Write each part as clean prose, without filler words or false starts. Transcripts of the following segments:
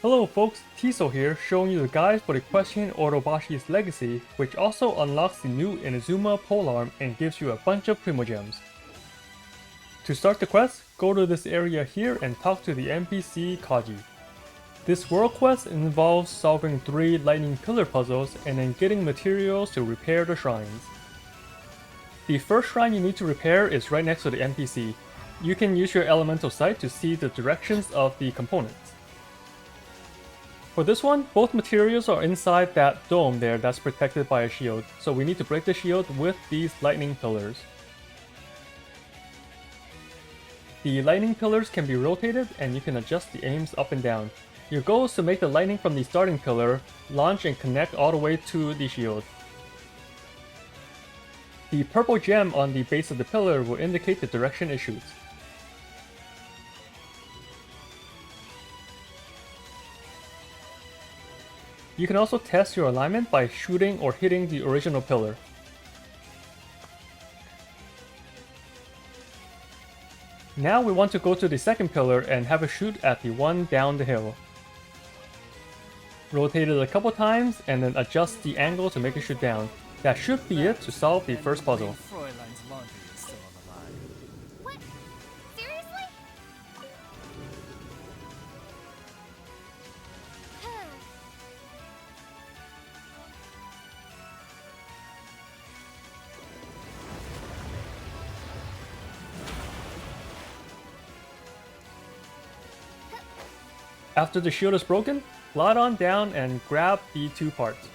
Hello folks, Tiso here, showing you the guide for the Equestrian Obarashi's Legacy, which also unlocks the new Inazuma Polearm and gives you a bunch of Primogems. To start the quest, go to this area here and talk to the NPC Kaji. This world quest involves solving 3 lightning pillar puzzles and then getting materials to repair the shrines. The first shrine you need to repair is right next to the NPC. You can use your elemental sight to see the directions of the components. For this one, both materials are inside that dome there that's protected by a shield, so we need to break the shield with these lightning pillars. The lightning pillars can be rotated and you can adjust the aims up and down. Your goal is to make the lightning from the starting pillar launch and connect all the way to the shield. The purple gem on the base of the pillar will indicate the direction it shoots. You can also test your alignment by shooting or hitting the original pillar. Now we want to go to the second pillar and have a shoot at the one down the hill. Rotate it a couple times and then adjust the angle to make it shoot down. That should be it to solve the first puzzle. What? Seriously? After the shield is broken, glide on down and grab the 2 parts.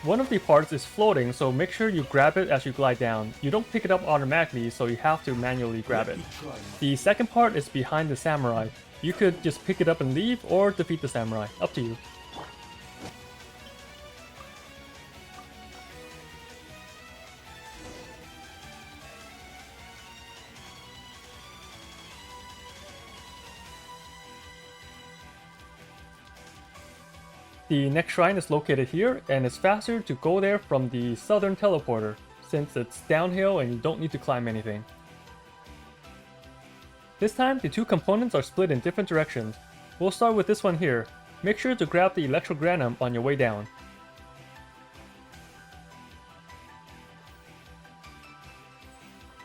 One of the parts is floating, so make sure you grab it as you glide down. You don't pick it up automatically, so you have to manually grab it. The second part is behind the samurai. You could just pick it up and leave, or defeat the samurai. Up to you. The next shrine is located here, and it's faster to go there from the southern teleporter, since it's downhill and you don't need to climb anything. This time, the 2 components are split in different directions. We'll start with this one here. Make sure to grab the Electrogranum on your way down.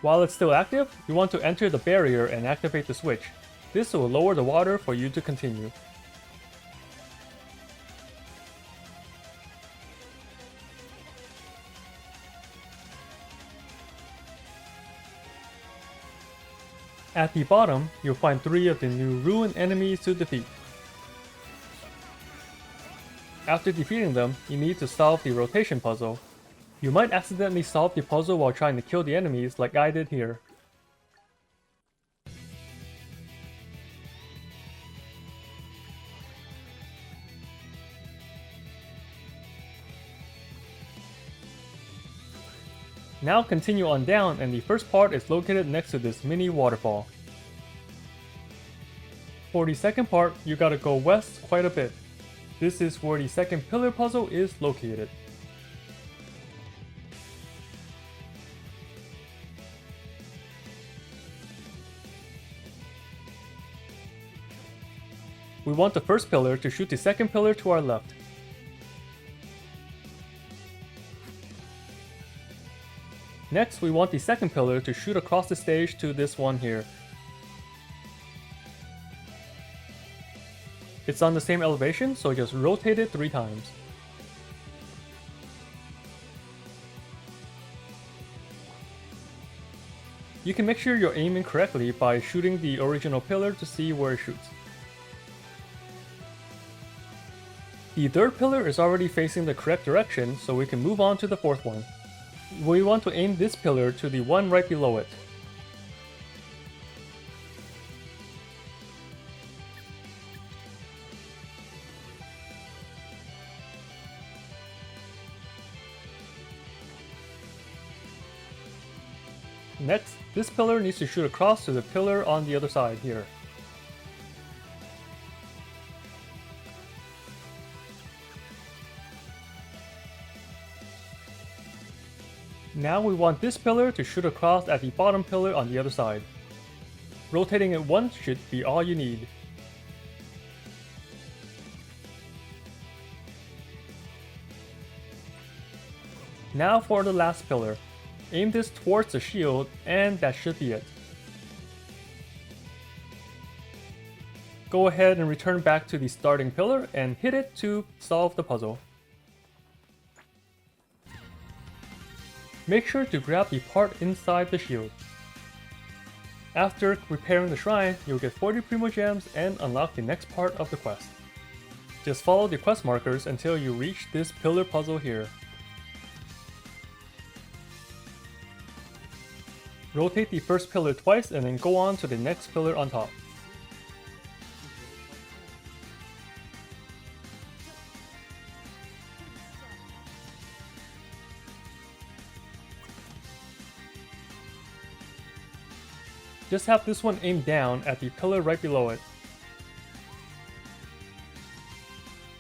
While it's still active, you want to enter the barrier and activate the switch. This will lower the water for you to continue. At the bottom, you'll find 3 of the new ruined enemies to defeat. After defeating them, you need to solve the rotation puzzle. You might accidentally solve the puzzle while trying to kill the enemies like I did here. Now continue on down, and the first part is located next to this mini waterfall. For the second part, you gotta go west quite a bit. This is where the second pillar puzzle is located. We want the first pillar to shoot the second pillar to our left. Next, we want the second pillar to shoot across the stage to this one here. It's on the same elevation, so just rotate it 3 times. You can make sure you're aiming correctly by shooting the original pillar to see where it shoots. The third pillar is already facing the correct direction, so we can move on to the fourth one. We want to aim this pillar to the one right below it. Next, this pillar needs to shoot across to the pillar on the other side here. Now we want this pillar to shoot across at the bottom pillar on the other side. Rotating it once should be all you need. Now for the last pillar. Aim this towards the shield, and that should be it. Go ahead and return back to the starting pillar and hit it to solve the puzzle. Make sure to grab the part inside the shield. After repairing the shrine, you'll get 40 Primogems and unlock the next part of the quest. Just follow the quest markers until you reach this pillar puzzle here. Rotate the first pillar twice and then go on to the next pillar on top. Just have this one aimed down at the pillar right below it.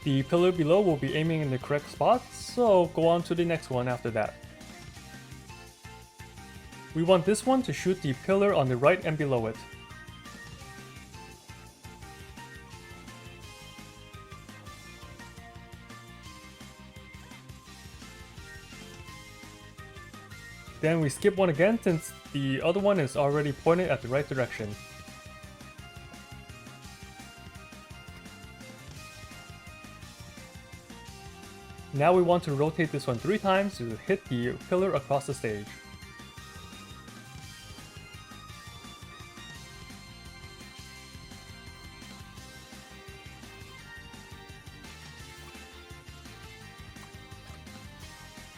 The pillar below will be aiming in the correct spot, so go on to the next one after that. We want this one to shoot the pillar on the right and below it. Then we skip one again since the other one is already pointed at the right direction. Now we want to rotate this one 3 times to hit the pillar across the stage.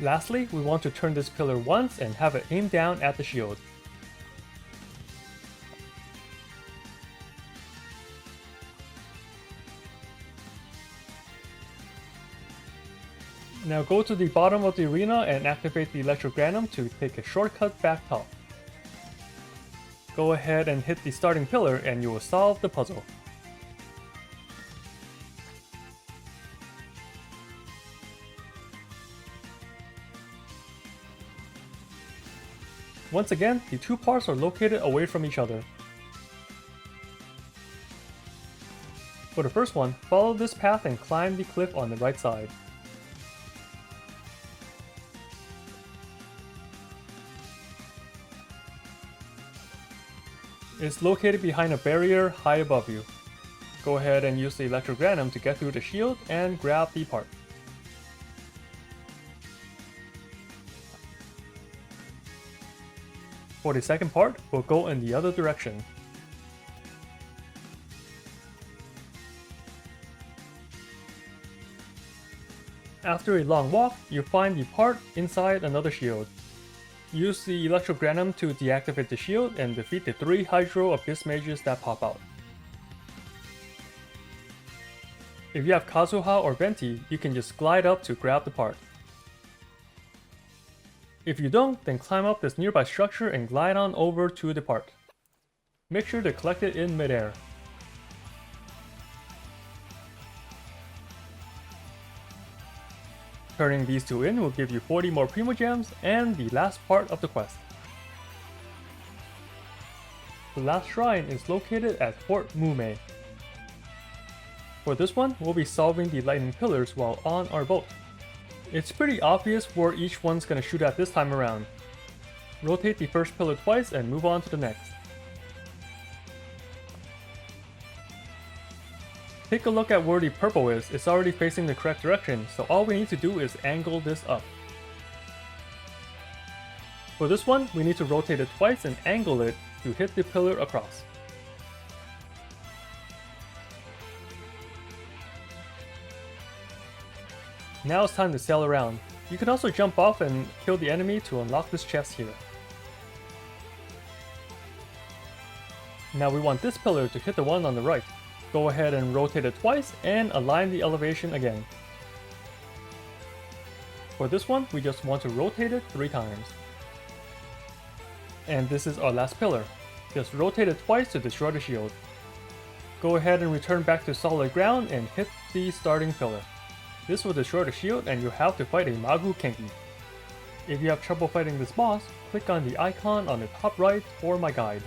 Lastly, we want to turn this pillar once and have it aim down at the shield. Now go to the bottom of the arena and activate the Electrogranum to take a shortcut back top. Go ahead and hit the starting pillar and you will solve the puzzle. Once again, the 2 parts are located away from each other. For the first one, follow this path and climb the cliff on the right side. It's located behind a barrier high above you. Go ahead and use the Electrogranum to get through the shield and grab the part. For the second part, we'll go in the other direction. After a long walk, you find the part inside another shield. Use the Electrogranum to deactivate the shield and defeat the 3 Hydro Abyss Mages that pop out. If you have Kazuha or Venti, you can just glide up to grab the part. If you don't, then climb up this nearby structure and glide on over to the part. Make sure to collect it in midair. Turning these 2 in will give you 40 more Primogems and the last part of the quest. The last shrine is located at Fort Mume. For this one, we'll be solving the lightning pillars while on our boat. It's pretty obvious where each one's gonna shoot at this time around. Rotate the first pillar twice and move on to the next. Take a look at where the purple is, it's already facing the correct direction, so all we need to do is angle this up. For this one, we need to rotate it twice and angle it to hit the pillar across. Now it's time to sail around. You can also jump off and kill the enemy to unlock this chest here. Now we want this pillar to hit the one on the right. Go ahead and rotate it twice and align the elevation again. For this one, we just want to rotate it 3 times. And this is our last pillar. Just rotate it twice to destroy the shield. Go ahead and return back to solid ground and hit the starting pillar. This will destroy the shield and you have to fight a Magu Kenki. If you have trouble fighting this boss, click on the icon on the top right for my guide.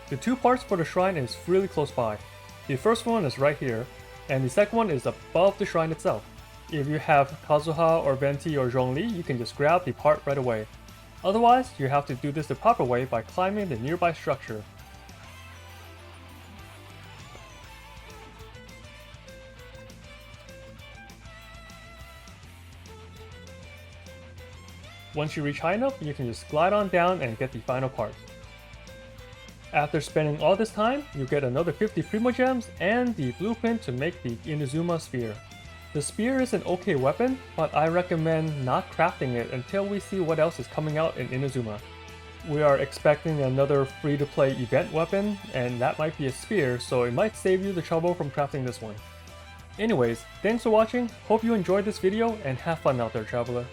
The 2 parts for the shrine is really close by. The first one is right here, and the second one is above the shrine itself. If you have Kazuha or Venti or Zhongli, you can just grab the part right away. Otherwise, you have to do this the proper way by climbing the nearby structure. Once you reach high enough, you can just glide on down and get the final part. After spending all this time, you get another 50 Primogems and the blueprint to make the Inazuma spear. The spear is an okay weapon, but I recommend not crafting it until we see what else is coming out in Inazuma. We are expecting another free-to-play event weapon, and that might be a spear, so it might save you the trouble from crafting this one. Anyways, thanks for watching, hope you enjoyed this video, and have fun out there, traveler.